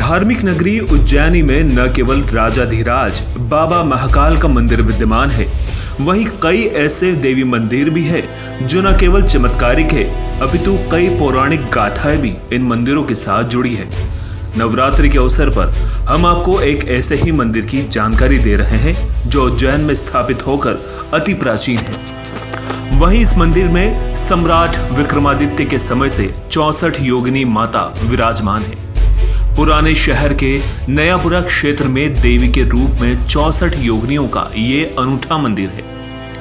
धार्मिक नगरी उज्जैनी में न केवल राजाधिराज बाबा महाकाल का मंदिर विद्यमान है, वहीं कई ऐसे देवी मंदिर भी है जो न केवल चमत्कारिक है अपितु कई पौराणिक गाथाएं भी इन मंदिरों के साथ जुड़ी है। नवरात्रि के अवसर पर हम आपको एक ऐसे ही मंदिर की जानकारी दे रहे हैं जो उज्जैन में स्थापित होकर अति प्राचीन है। वहीं इस मंदिर में सम्राट विक्रमादित्य के समय से 64 योगिनी माता विराजमान है। पुराने शहर के नयापुरा क्षेत्र में देवी के रूप में 64 योगिनियों का ये अनूठा मंदिर है।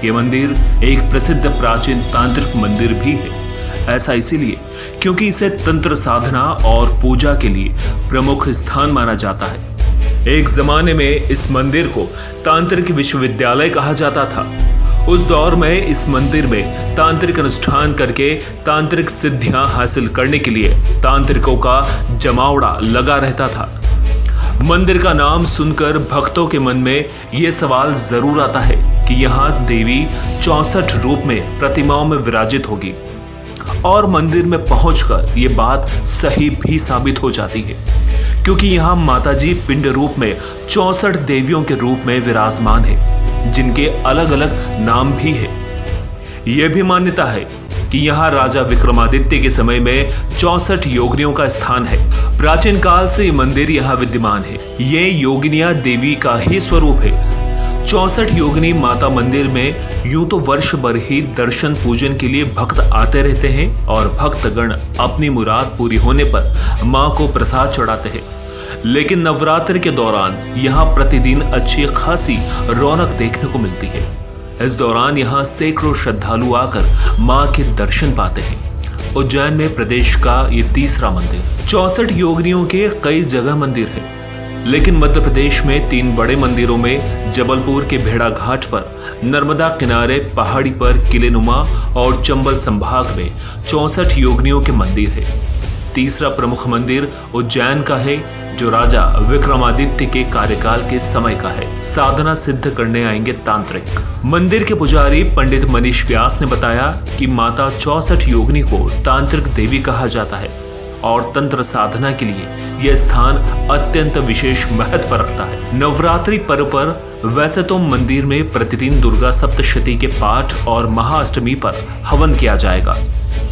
ये मंदिर एक प्रसिद्ध प्राचीन तांत्रिक मंदिर भी है। ऐसा इसीलिए क्योंकि इसे तंत्र साधना और पूजा के लिए प्रमुख स्थान माना जाता है। एक जमाने में इस मंदिर को तांत्रिक विश्वविद्यालय कहा जाता था। उस दौर में इस मंदिर में तांत्रिक अनुष्ठान करके तांत्रिक सिद्धियां हासिल करने के लिए तांत्रिकों का जमावड़ा लगा रहता था। मंदिर का नाम सुनकर भक्तों के मन में ये सवाल जरूर आता है कि यहाँ देवी 64 रूप में प्रतिमाओं में विराजित होगी, और मंदिर में पहुंचकर ये बात सही भी साबित हो जाती है, क्योंकि यहाँ माताजी पिंड रूप में 64 देवियों के रूप में विराजमान है, जिनके अलग अलग नाम भी है। यह भी मान्यता है कि यहाँ राजा विक्रमादित्य के समय में 64 योगिनियों का स्थान है। प्राचीन काल से ये मंदिर यहाँ विद्यमान है। ये योगिनियां देवी का ही स्वरूप है। 64 योगिनी माता मंदिर में यूं तो वर्ष भर ही दर्शन पूजन के लिए भक्त आते रहते हैं और भक्तगण अपनी मुराद पूरी होने पर मां को प्रसाद चढ़ाते हैं। लेकिन नवरात्रि के दौरान यहाँ प्रतिदिन अच्छी खासी रौनक देखने को मिलती है। इस दौरान यहाँ सैकड़ों श्रद्धालु आकर मां के दर्शन पाते हैं। उज्जैन में प्रदेश का ये तीसरा मंदिर। 64 योगिनियों के कई जगह मंदिर है, लेकिन मध्य प्रदेश में 3 बड़े मंदिरों में जबलपुर के भेड़ा घाट पर, नर्मदा किनारे पहाड़ी पर किलेनुमा और चंबल संभाग में 64 योगिनियों के मंदिर है। तीसरा प्रमुख मंदिर उज्जैन का है, जो राजा विक्रमादित्य के कार्यकाल के समय का है। साधना सिद्ध करने आएंगे तांत्रिक। मंदिर के पुजारी पंडित मनीष व्यास ने बताया कि माता 64 योगिनी को तांत्रिक देवी कहा जाता है और तंत्र साधना के लिए यह स्थान अत्यंत विशेष महत्व रखता है। नवरात्रि पर्व पर वैसे तो मंदिर में प्रतिदिन दुर्गा सप्तशती के पाठ और महाअष्टमी पर हवन किया जाएगा,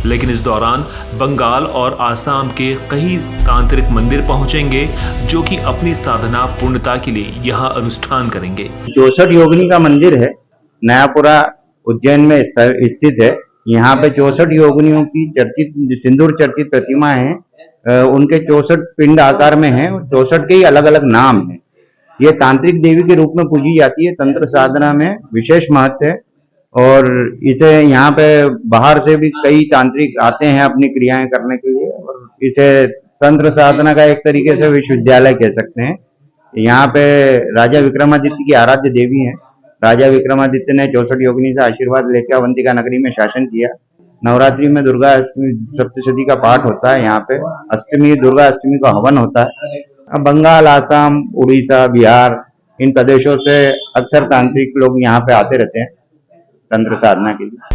लेकिन इस दौरान बंगाल और आसाम के कई तांत्रिक मंदिर पहुंचेंगे जो कि अपनी साधना पूर्णता के लिए यहाँ अनुष्ठान करेंगे। 64 योगिनी का मंदिर है, नयापुरा उज्जैन में स्थित है। यहाँ पे 64 योगिनियों की चर्चित सिंदूर चर्चित प्रतिमा है। उनके 64 पिंड आकार में है। 64 के ही अलग अलग नाम है। ये तांत्रिक देवी के रूप में पूजी जाती है। तंत्र साधना में विशेष महत्व है और इसे यहाँ पे बाहर से भी कई तांत्रिक आते हैं अपनी क्रियाएं करने के लिए, और इसे तंत्र साधना का एक तरीके से विश्वविद्यालय कह सकते हैं। यहाँ पे राजा विक्रमादित्य की आराध्य देवी है। राजा विक्रमादित्य ने 64 योगिनी से आशीर्वाद लेकर अवंतिका नगरी में शासन किया। नवरात्रि में दुर्गा अष्टमी सप्तशती का पाठ होता है। यहाँ पे अष्टमी दुर्गा अष्टमी का हवन होता है। बंगाल, आसाम, उड़ीसा, बिहार, इन प्रदेशों से अक्सर तांत्रिक लोग यहाँ पे आते रहते हैं तंत्र साधना के लिए।